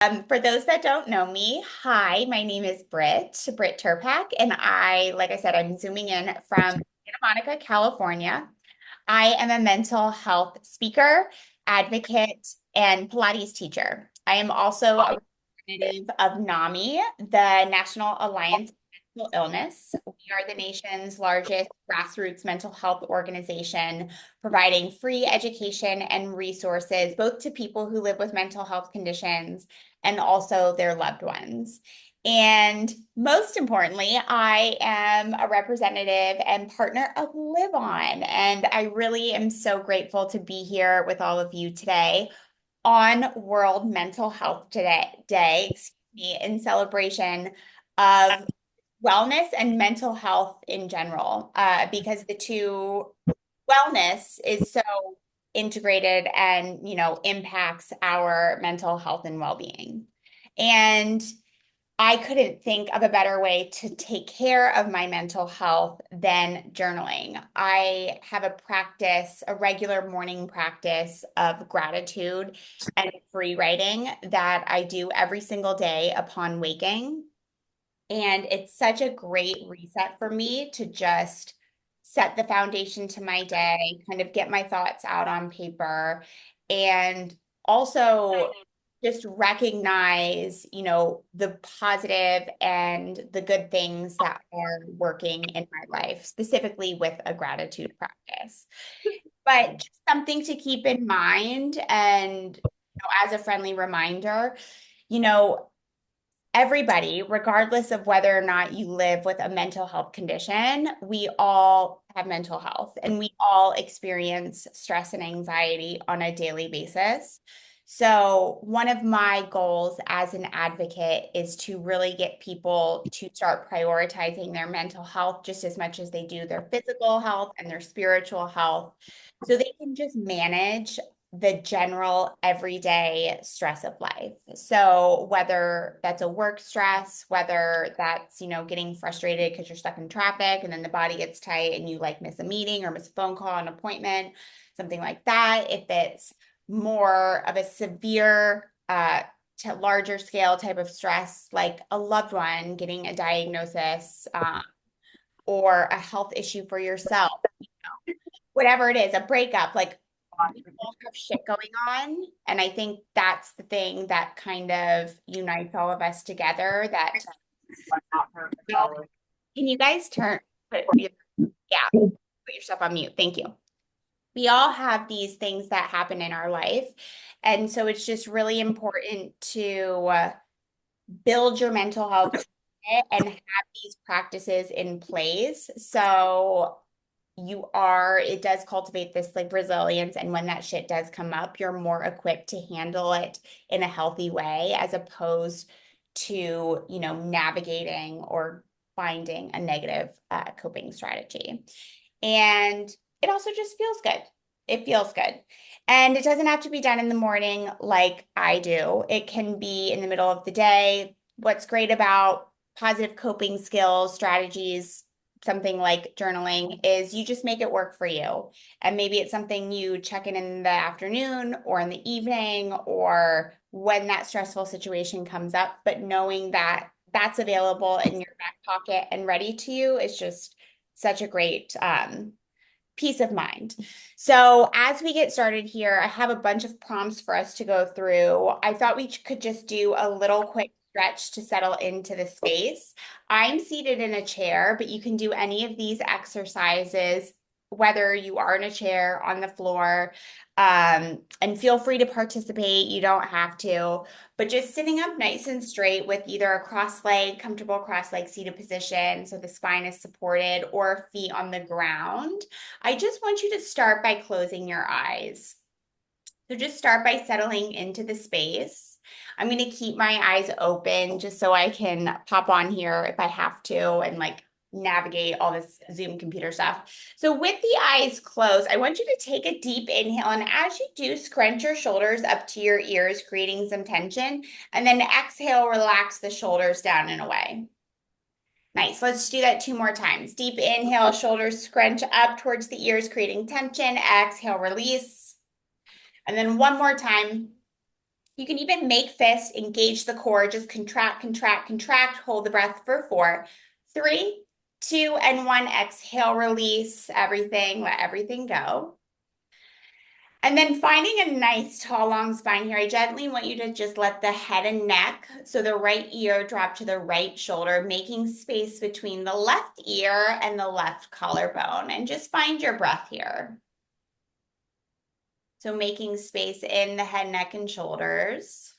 For those that don't know me, hi, my name is Britt Turpack, and like I said, I'm zooming in from Santa Monica, California. I am a mental health speaker, advocate, and Pilates teacher. I am also a representative of NAMI, the National Alliance on Mental Illness. We are the nation's largest grassroots mental health organization, providing free education and resources both to people who live with mental health conditions and also their loved ones. And most importantly, I am a representative and partner of LivOn. And I really am so grateful to be here with all of you today on World Mental Health Day, in celebration of wellness and mental health in general, because the two wellness is so integrated and, impacts our mental health and well-being. And I couldn't think of a better way to take care of my mental health than journaling. I have a regular morning practice of gratitude and free writing that I do every single day upon waking. And it's such a great reset for me to just set the foundation to my day, kind of get my thoughts out on paper, and also just recognize, the positive and the good things that are working in my life, specifically with a gratitude practice. But just something to keep in mind and as a friendly reminder, you know, everybody, regardless of whether or not you live with a mental health condition, we all have mental health and we all experience stress and anxiety on a daily basis. So, one of my goals as an advocate is to really get people to start prioritizing their mental health just as much as they do their physical health and their spiritual health so they can just manage the general everyday stress of life. So whether that's a work stress, whether that's, getting frustrated because you're stuck in traffic and then the body gets tight and you like miss a meeting or miss a phone call, an appointment, something like that. If it's more of a severe, to larger scale type of stress, like a loved one getting a diagnosis, or a health issue for yourself, whatever it is, a breakup, like we all have shit going on. And I think that's the thing that kind of unites all of us together. Can you guys put yourself on mute? Thank you. We all have these things that happen in our life. And so it's just really important to build your mental health and have these practices in place. So it does cultivate this like resilience. And when that shit does come up, you're more equipped to handle it in a healthy way as opposed to, navigating or finding a negative coping strategy. And it also just feels good. It feels good. And it doesn't have to be done in the morning like I do. It can be in the middle of the day. What's great about positive coping skills, strategies, something like journaling is you just make it work for you. And maybe it's something you check in the afternoon or in the evening or when that stressful situation comes up, but knowing that that's available in your back pocket and ready to you is just such a great peace of mind. So as we get started here, I have a bunch of prompts for us to go through. I thought we could just do a little quick stretch to settle into the space. I'm seated in a chair, but you can do any of these exercises, whether you are in a chair, on the floor, and feel free to participate. You don't have to, but just sitting up nice and straight with either a comfortable cross-leg seated position, so the spine is supported, or feet on the ground. I just want you to start by closing your eyes. So just start by settling into the space. I'm going to keep my eyes open just so I can pop on here if I have to and navigate all this Zoom computer stuff. So with the eyes closed, I want you to take a deep inhale. And as you do, scrunch your shoulders up to your ears, creating some tension. And then exhale, relax the shoulders down and away. Nice. Let's do that 2 more times. Deep inhale, shoulders scrunch up towards the ears, creating tension. Exhale, release. And then 1 more time. You can even make fist, engage the core, just contract, contract, contract, hold the breath for 4, 3, 2, and 1. Exhale, release everything, let everything go. And then finding a nice tall, long spine here, I gently want you to just let the head and neck, so the right ear drop to the right shoulder, making space between the left ear and the left collarbone. And just find your breath here. So making space in the head, neck, and shoulders.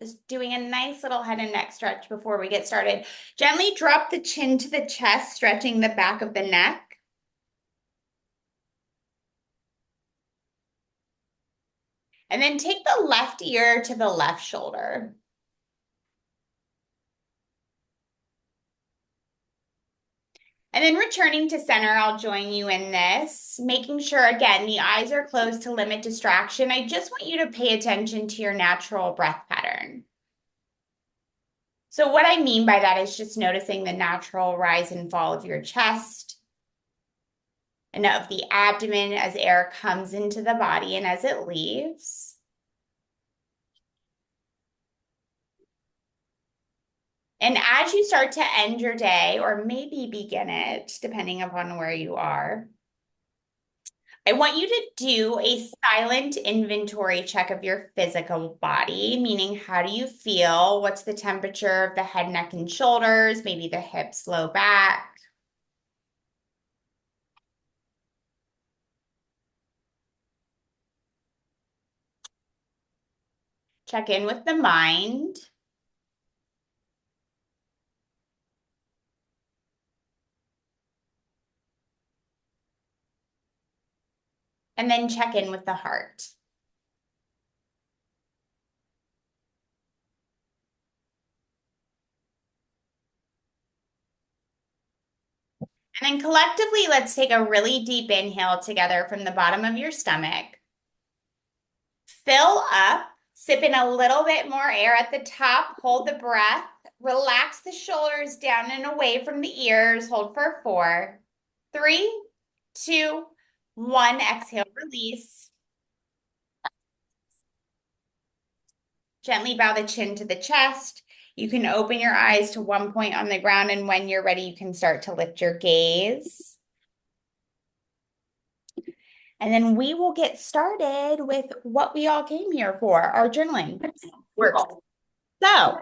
Just doing a nice little head and neck stretch before we get started. Gently drop the chin to the chest, stretching the back of the neck. And then take the left ear to the left shoulder. And then returning to center, I'll join you in this, making sure, again, the eyes are closed to limit distraction. I just want you to pay attention to your natural breath pattern. So what I mean by that is just noticing the natural rise and fall of your chest and of the abdomen as air comes into the body and as it leaves. And as you start to end your day, or maybe begin it, depending upon where you are, I want you to do a silent inventory check of your physical body, meaning how do you feel? What's the temperature of the head, neck, and shoulders? Maybe the hips, low back. Check in with the mind. And then check in with the heart. And then collectively, let's take a really deep inhale together from the bottom of your stomach. Fill up, sip in a little bit more air at the top, hold the breath, relax the shoulders down and away from the ears, hold for 4, 3, 2, 1, exhale, release. Gently bow the chin to the chest. You can open your eyes to one point on the ground, and when you're ready, you can start to lift your gaze. And then we will get started with what we all came here for, our journaling work. So,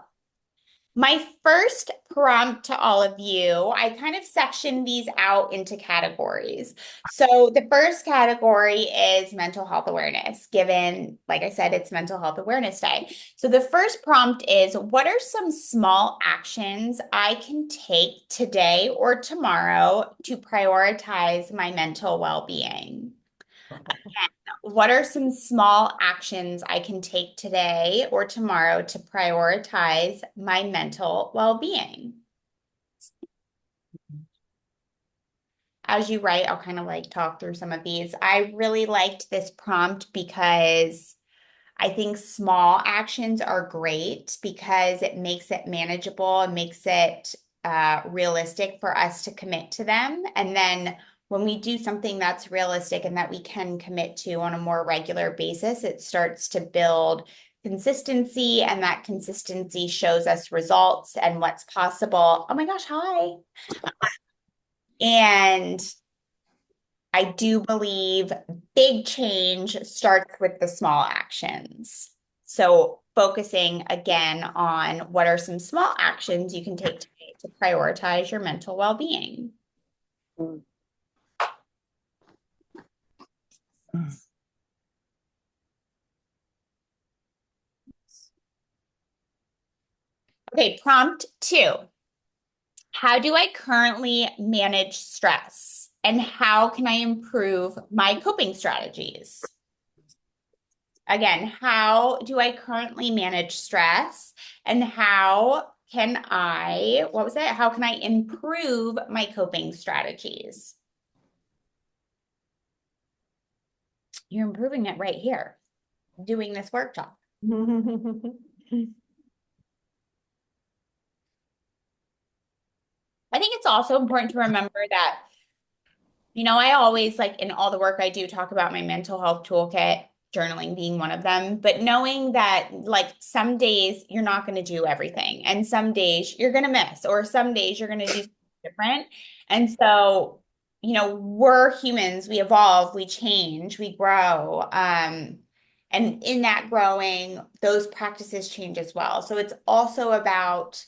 my first prompt to all of you, I kind of sectioned these out into categories. So the first category is mental health awareness, given, like I said, it's Mental Health Awareness Day. So the first prompt is, what are some small actions I can take today or tomorrow to prioritize my mental well-being? What are some small actions I can take today or tomorrow to prioritize my mental well-being? As you write, I'll kind of like talk through some of these. I really liked this prompt because I think small actions are great because it makes it manageable and makes it realistic for us to commit to them. And then when we do something that's realistic and that we can commit to on a more regular basis, it starts to build consistency, and that consistency shows us results and what's possible. Oh my gosh, hi. And I do believe big change starts with the small actions. So focusing again on what are some small actions you can take today to prioritize your mental well-being. Okay, prompt 2. How do I currently manage stress? And how can I improve my coping strategies? Again, how do I currently manage stress? And how can I, what was it? How can I improve my coping strategies? You're improving it right here, doing this workshop. I think it's also important to remember that, I always like in all the work I do talk about my mental health toolkit. journaling being one of them, but knowing that like some days you're not going to do everything and some days you're going to miss or some days you're going to do something different. And so, we're humans, we evolve, we change, we grow. And in that growing, those practices change as well. So it's also about,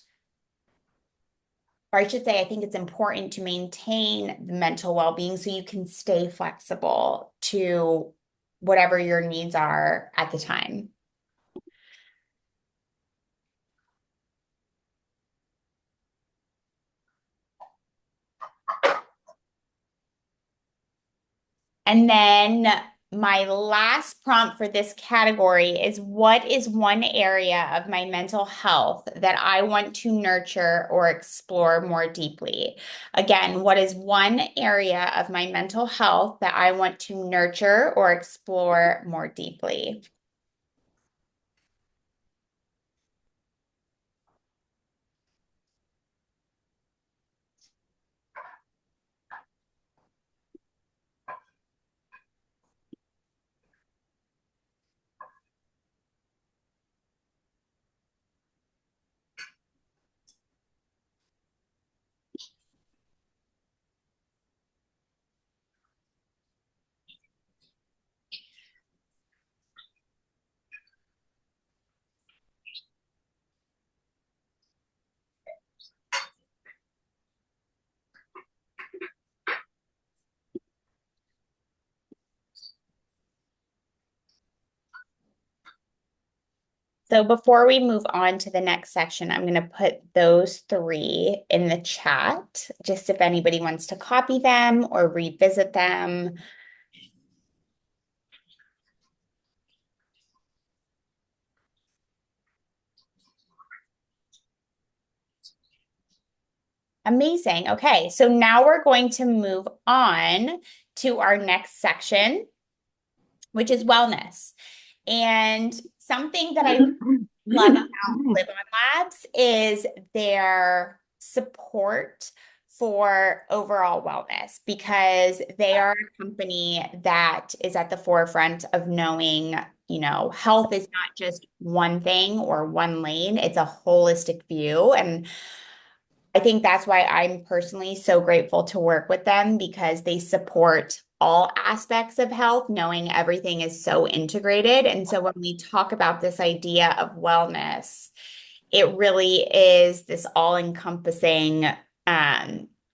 or I should say, I think it's important to maintain the mental well-being so you can stay flexible to whatever your needs are at the time. And then my last prompt for this category is what is one area of my mental health that I want to nurture or explore more deeply? Again, what is one area of my mental health that I want to nurture or explore more deeply? So before we move on to the next section, I'm going to put those three in the chat, just if anybody wants to copy them or revisit them. Amazing. Okay, so now we're going to move on to our next section, which is wellness. And something that I love about LivOn Labs is their support for overall wellness because they are a company that is at the forefront of knowing, health is not just one thing or one lane, it's a holistic view. And I think that's why I'm personally so grateful to work with them because they support all aspects of health, knowing everything is so integrated. And so when we talk about this idea of wellness, it really is this all-encompassing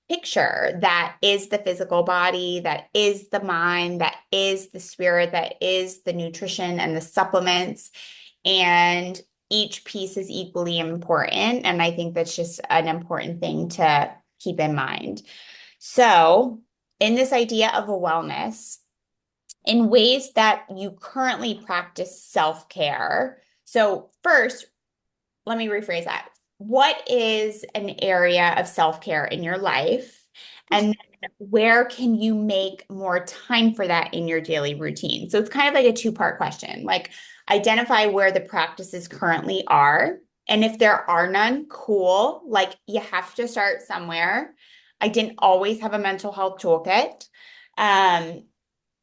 picture that is the physical body, that is the mind, that is the spirit, that is the nutrition and the supplements. And each piece is equally important. And I think that's just an important thing to keep in mind. So, in this idea of a wellness, in ways that you currently practice self-care. So, first, let me rephrase that. What is an area of self-care in your life? And then where can you make more time for that in your daily routine? So it's kind of like a two-part question. Like identify where the practices currently are. And if there are none, cool. Like you have to start somewhere. I didn't always have a mental health toolkit. Um,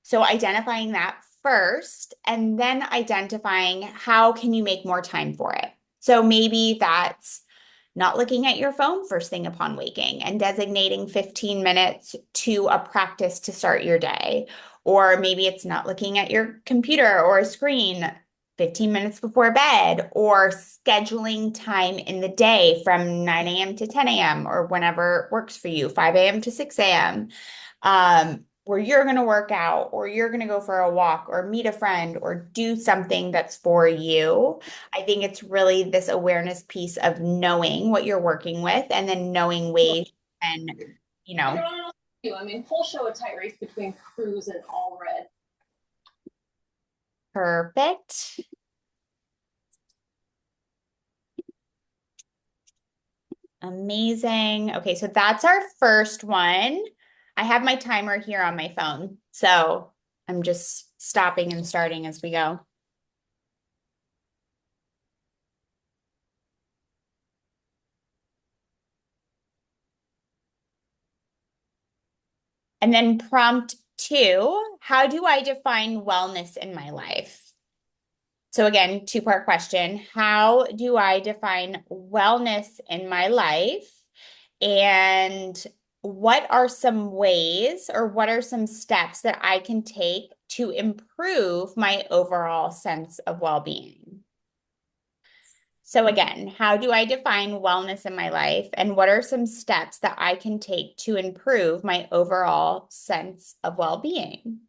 so identifying that first and then identifying how can you make more time for it. So maybe that's not looking at your phone first thing upon waking and designating 15 minutes to a practice to start your day. Or maybe it's not looking at your computer or a screen 15 minutes before bed or scheduling time in the day from 9 a.m. to 10 a.m. or whenever works for you, 5 a.m. to 6 a.m. Where you're going to work out or you're going to go for a walk or meet a friend or do something that's for you. I think it's really this awareness piece of knowing what you're working with and then knowing ways and, you know, I mean, full show a tight race between Cruz and All Red. Perfect. Amazing. Okay, so that's our first one. I have my timer here on my phone, so I'm just stopping and starting as we go. And then prompt Two, how do I define wellness in my life? So again, two-part question. How do I define wellness in my life? And what are some ways or what are some steps that I can take to improve my overall sense of well-being? So again, how do I define wellness in my life? And what are some steps that I can take to improve my overall sense of well-being?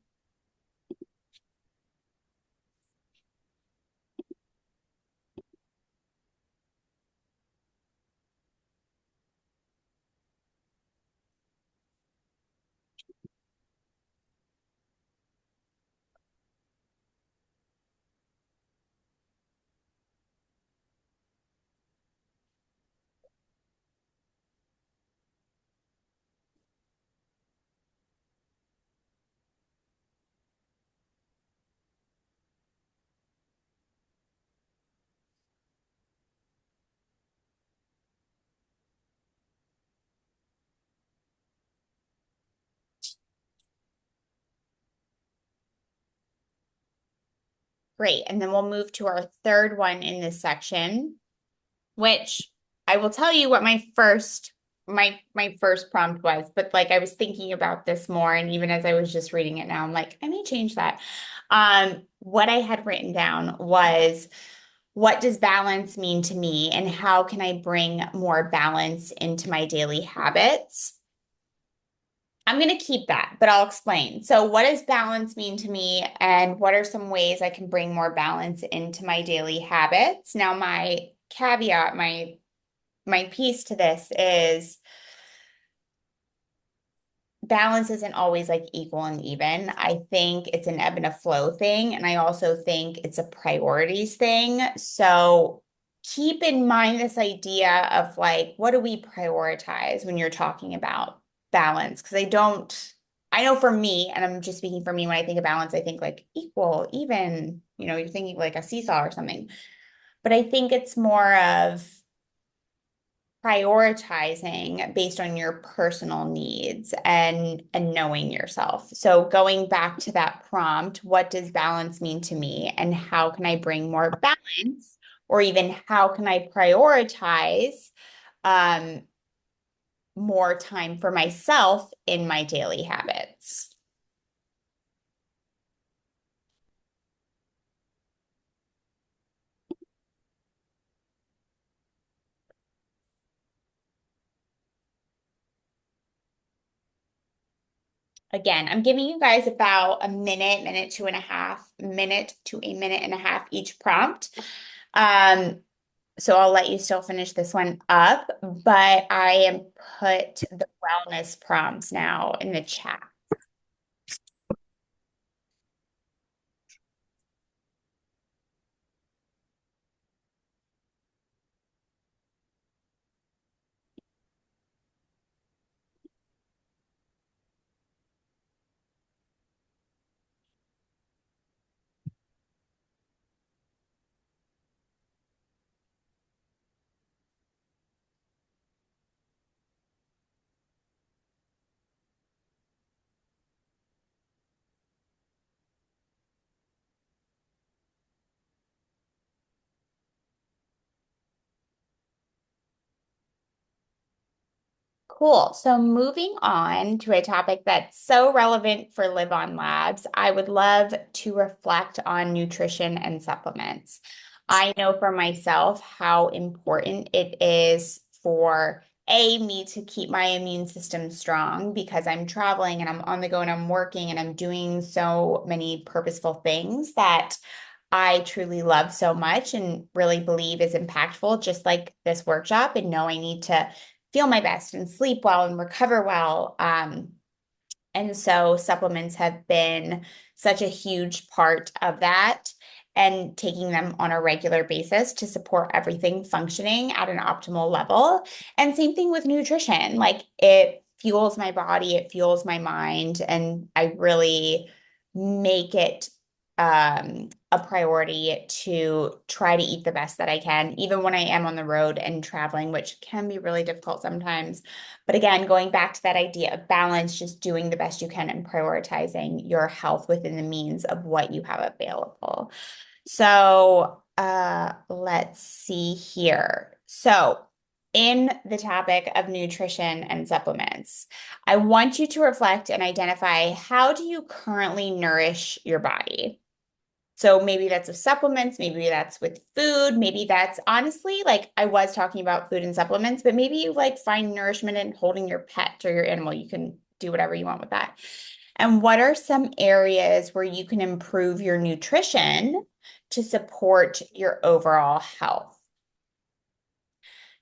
Great. And then we'll move to our third one in this section, which I will tell you what my first prompt was, but like I was thinking about this more, and even as I was just reading it now, I'm like, I may change that. What I had written down was, what does balance mean to me, and how can I bring more balance into my daily habits? I'm going to keep that, but I'll explain. So, what does balance mean to me, and what are some ways I can bring more balance into my daily habits? Now, my caveat, my piece to this is balance isn't always like equal and even. I think it's an ebb and a flow thing. And I also think it's a priorities thing. So keep in mind this idea of like, what do we prioritize when you're talking about balance? Because I know for me, and I'm just speaking for me, when I think of balance, I think like equal, even, you're thinking like a seesaw or something. But I think it's more of prioritizing based on your personal needs and knowing yourself. So going back to that prompt, what does balance mean to me, and how can I bring more balance, or even how can I prioritize um, more time for myself in my daily habits? Again, I'm giving you guys about a minute, minute to a minute and a half each prompt. Um, So I'll let you still finish this one up, but I am put the wellness prompts now in the chat. Cool. So moving on to a topic that's so relevant for LivOn Labs, I would love to reflect on nutrition and supplements. I know for myself how important it is for me to keep my immune system strong because I'm traveling and I'm on the go and I'm working and I'm doing so many purposeful things that I truly love so much and really believe is impactful, just like this workshop, and know I need to feel my best and sleep well and recover well. And so supplements have been such a huge part of that, and taking them on a regular basis to support everything functioning at an optimal level. And same thing with nutrition. Like it fuels my body, it fuels my mind, and I really make it a priority to try to eat the best that I can, even when I am on the road and traveling, which can be really difficult sometimes. But again, going back to that idea of balance, just doing the best you can and prioritizing your health within the means of what you have available. So let's see here. So, in the topic of nutrition and supplements, I want you to reflect and identify how do you currently nourish your body? So maybe that's with supplements, maybe that's with food, maybe that's honestly like I was talking about food and supplements, but maybe you like find nourishment in holding your pet or your animal. You can do whatever you want with that. And what are some areas where you can improve your nutrition to support your overall health?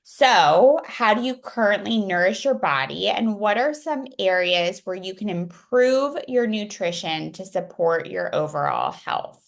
So, how do you currently nourish your body, and what are some areas where you can improve your nutrition to support your overall health?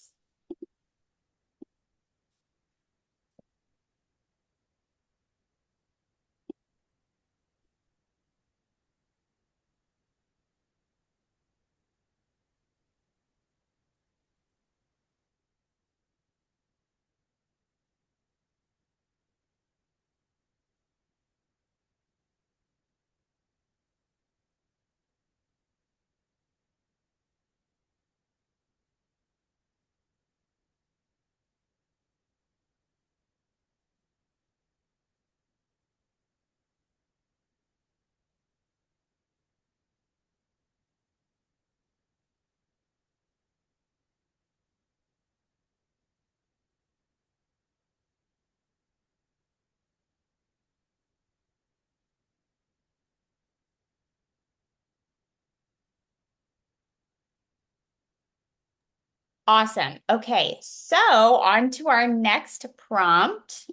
Awesome. Okay, so on to our next prompt.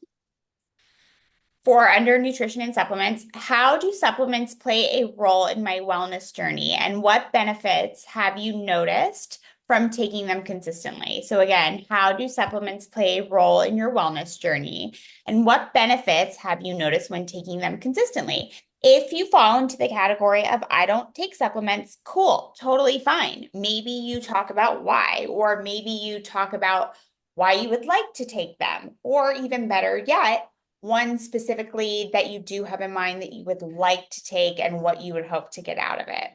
For under nutrition and supplements, how do supplements play a role in my wellness journey? And what benefits have you noticed from taking them consistently? So, again, how do supplements play a role in your wellness journey? And what benefits have you noticed when taking them consistently? If you fall into the category of I don't take supplements, cool, totally fine. Maybe you talk about why, or maybe you talk about why you would like to take them, or even better yet, one specifically that you do have in mind that you would like to take and what you would hope to get out of it.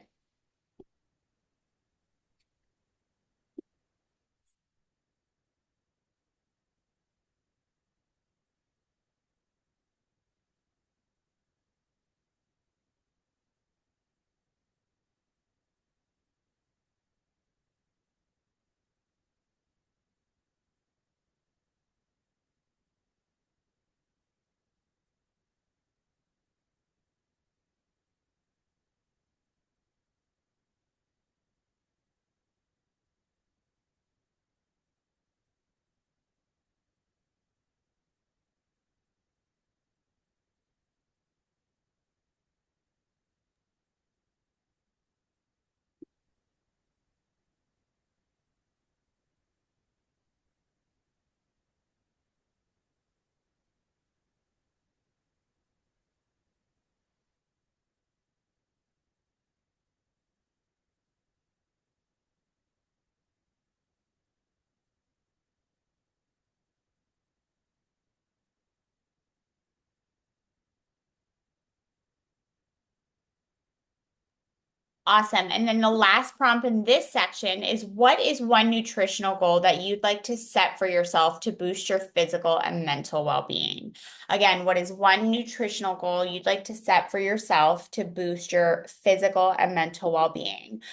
Awesome. And then the last prompt in this section is what is one nutritional goal that you'd like to set for yourself to boost your physical and mental well-being? Again, what is one nutritional goal you'd like to set for yourself to boost your physical and mental well-being?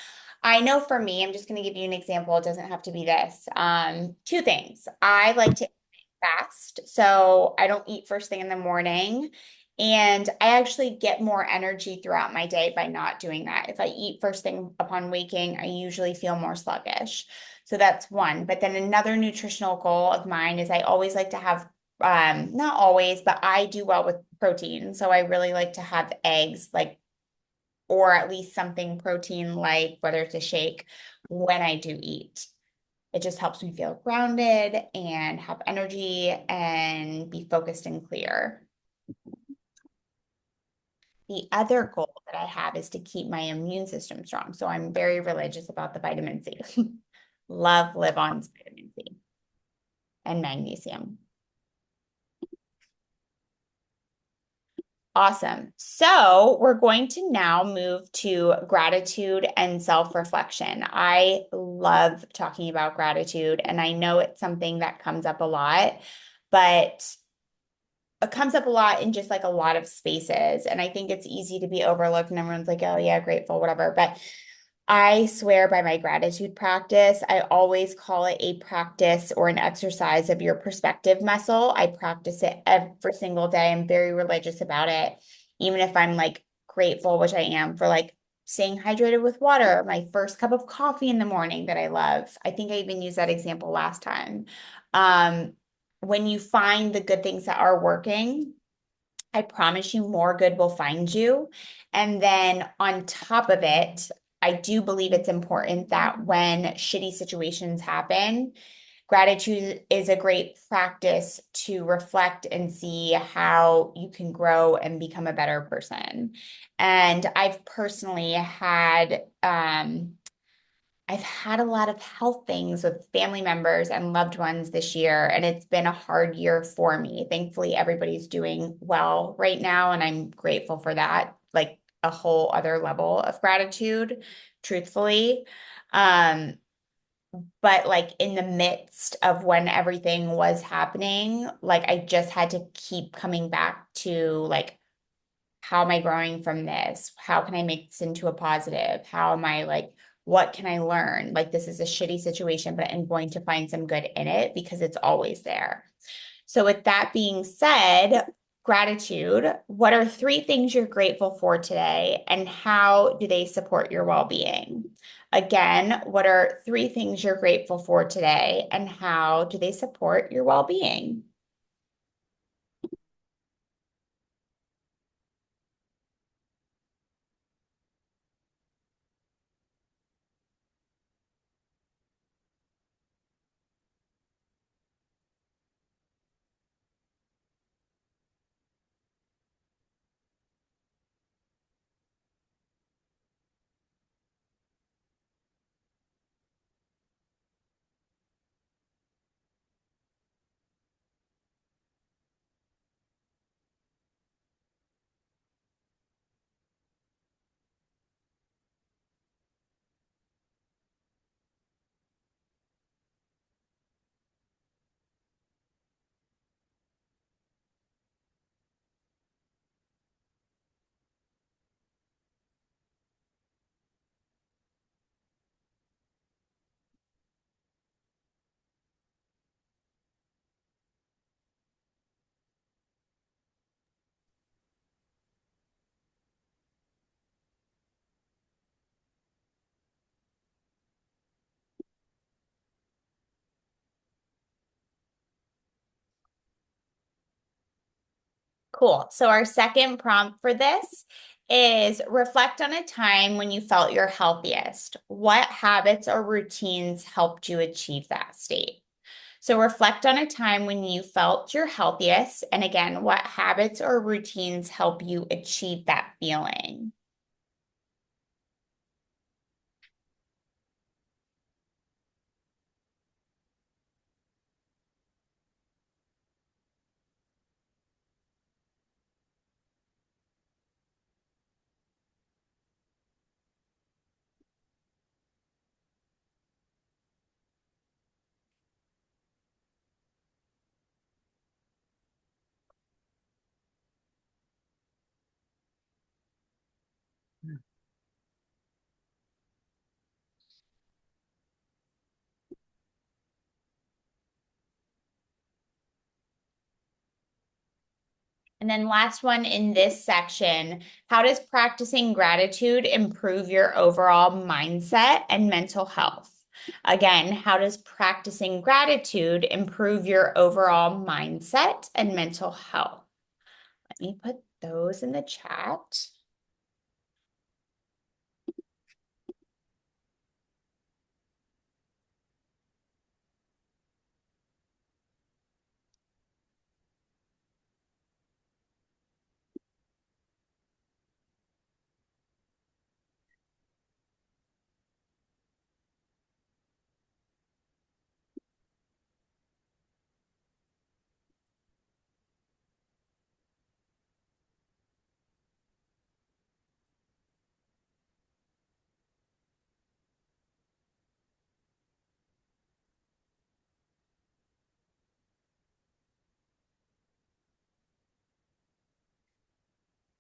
I know for me, I'm just going to give you an example. It doesn't have to be this. Two things. I like to fast, so I don't eat first thing in the morning. And I actually get more energy throughout my day by not doing that. If I eat first thing upon waking, I usually feel more sluggish. So that's one. But then another nutritional goal of mine is I always like to have, not always, but I do well with protein. So I really like to have eggs, like, or at least something protein like, whether it's a shake, when I do eat. It just helps me feel grounded and have energy and be focused and clear. The other goal that I have is to keep my immune system strong. So I'm very religious about the vitamin C. Love LivOn. and magnesium. Awesome. So we're going to now move to gratitude and self-reflection. I love talking about gratitude, and I know it's something that comes up a lot, but it comes up a lot in just like a lot of spaces. And I think it's easy to be overlooked, and everyone's like, oh, yeah, grateful, whatever. But I swear by my gratitude practice. I always call it a practice or an exercise of your perspective muscle. I practice it every single day. I'm very religious about it. Even if I'm like grateful, which I am, for like staying hydrated with water, my first cup of coffee in the morning that I love. I think I even used that example last time. Um, when you find the good things that are working, I promise you more good will find you. And then on top of it, I do believe it's important that when shitty situations happen, gratitude is a great practice to reflect and see how you can grow and become a better person. And I've had a lot of health things with family members and loved ones this year, and it's been a hard year for me. Thankfully, everybody's doing well right now, and I'm grateful for that, like a whole other level of gratitude, truthfully. Um, but like in the midst of when everything was happening, like I just had to keep coming back to like, how am I growing from this? How can I make this into a positive? How am I like, what can I learn? Like, this is a shitty situation, but I'm going to find some good in it because it's always there. So, with that being said, gratitude, what are three things you're grateful for today, and how do they support your well being? Again, what are three things you're grateful for today, and how do they support your well being? Cool. So, our second prompt for this is reflect on a time when you felt your healthiest. What habits or routines helped you achieve that state? So, reflect on a time when you felt your healthiest. And again, what habits or routines help you achieve that feeling? And then, last one in this section, how does practicing gratitude improve your overall mindset and mental health? Again, how does practicing gratitude improve your overall mindset and mental health? Let me put those in the chat.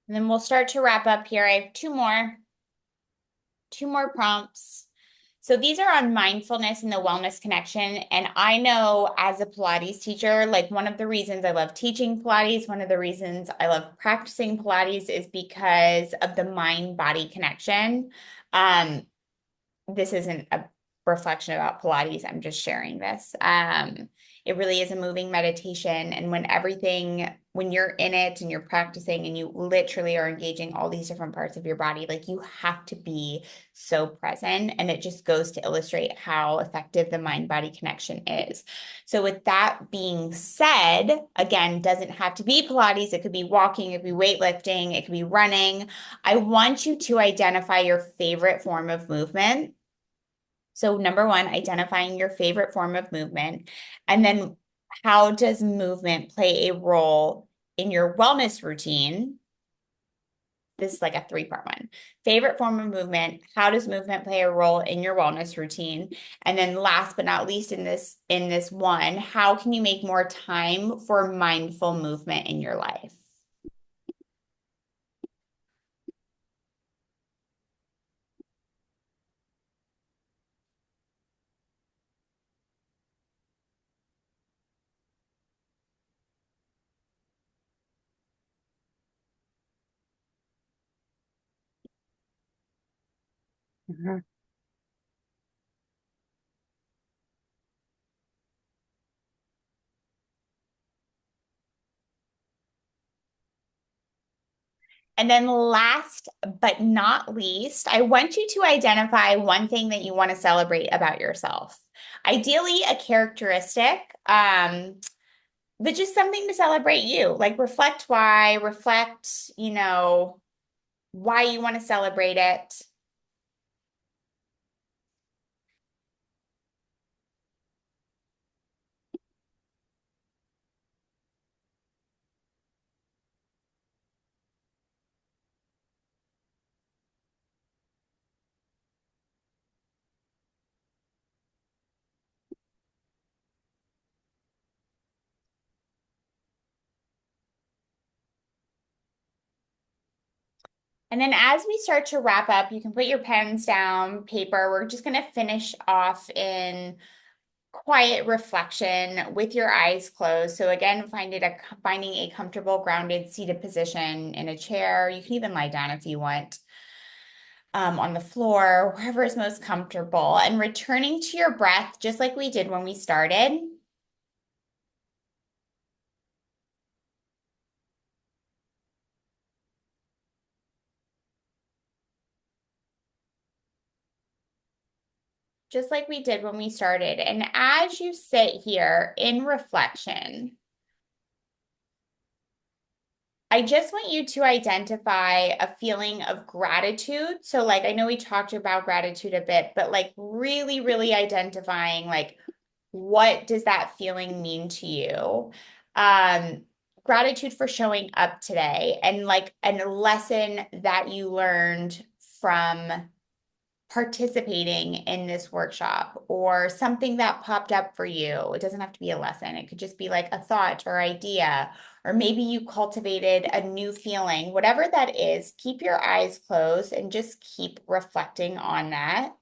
And then we'll start to wrap up here. I have two more prompts. So these are on mindfulness and the wellness connection. And I know as a Pilates teacher, like one of the reasons I love teaching Pilates, one of the reasons I love practicing Pilates is because of the mind-body connection. Um, this isn't a reflection about Pilates. I'm just sharing this. It really is a moving meditation. And when you're in it and you're practicing and you literally are engaging all these different parts of your body, like you have to be so present. And it just goes to illustrate how effective the mind body connection is. So, with that being said, again, doesn't have to be Pilates. It could be walking, it could be weightlifting, it could be running. I want you to identify your favorite form of movement. So, number one, identifying your favorite form of movement. And then, how does movement play a role in your wellness routine? This is like a three-part one. Favorite form of movement, how does movement play a role in your wellness routine? And then last but not least in this one, how can you make more time for mindful movement in your life? Mhm. And then last but not least, I want you to identify one thing that you want to celebrate about yourself. Ideally, a characteristic, but just something to celebrate you. Like reflect, why you want to celebrate it. And then as we start to wrap up, you can put your pens down, paper. We're just going to finish off in quiet reflection with your eyes closed. So again, finding a comfortable, grounded, seated position in a chair. You can even lie down if you want, on the floor, wherever is most comfortable, and returning to your breath, just like we did when we started. Just like we did when we started. And as you sit here in reflection, I just want you to identify a feeling of gratitude. So, like, I know we talked about gratitude a bit, but like, really, really identifying, like, what does that feeling mean to you? Um, Gratitude for showing up today and like a lesson that you learned from participating in this workshop or something that popped up for you. It doesn't have to be a lesson. It could just be like a thought or idea, or maybe you cultivated a new feeling. Whatever that is, keep your eyes closed and just keep reflecting on that.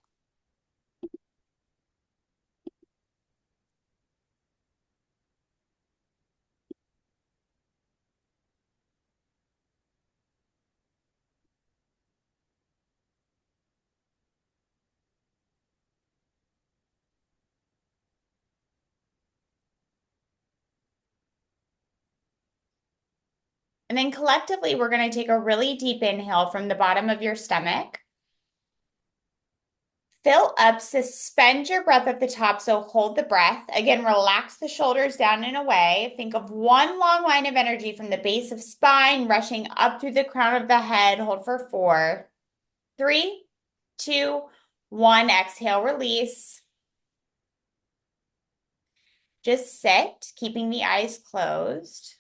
And then collectively, we're going to take a really deep inhale from the bottom of your stomach. Fill up, suspend your breath at the top. So hold the breath. Again, relax the shoulders down and away. Think of one long line of energy from the base of spine rushing up through the crown of the head. Hold for 4, 3, 2, 1. Exhale, release. Just sit, keeping the eyes closed.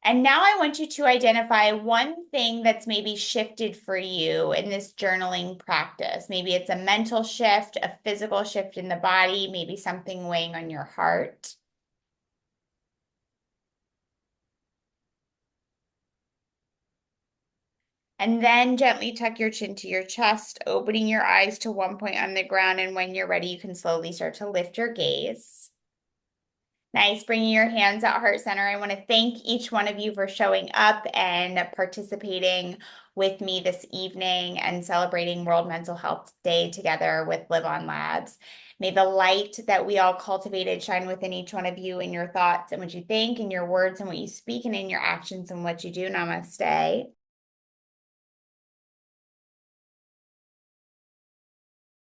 And now I want you to identify one thing that's maybe shifted for you in this journaling practice. Maybe it's a mental shift, a physical shift in the body, maybe something weighing on your heart. And then gently tuck your chin to your chest, opening your eyes to one point on the ground. And when you're ready, you can slowly start to lift your gaze. Nice. Bringing your hands at heart center. I want to thank each one of you for showing up and participating with me this evening and celebrating World Mental Health Day together with LivOn Labs. May the light that we all cultivated shine within each one of you in your thoughts and what you think, in your words and what you speak, and in your actions and what you do. Namaste.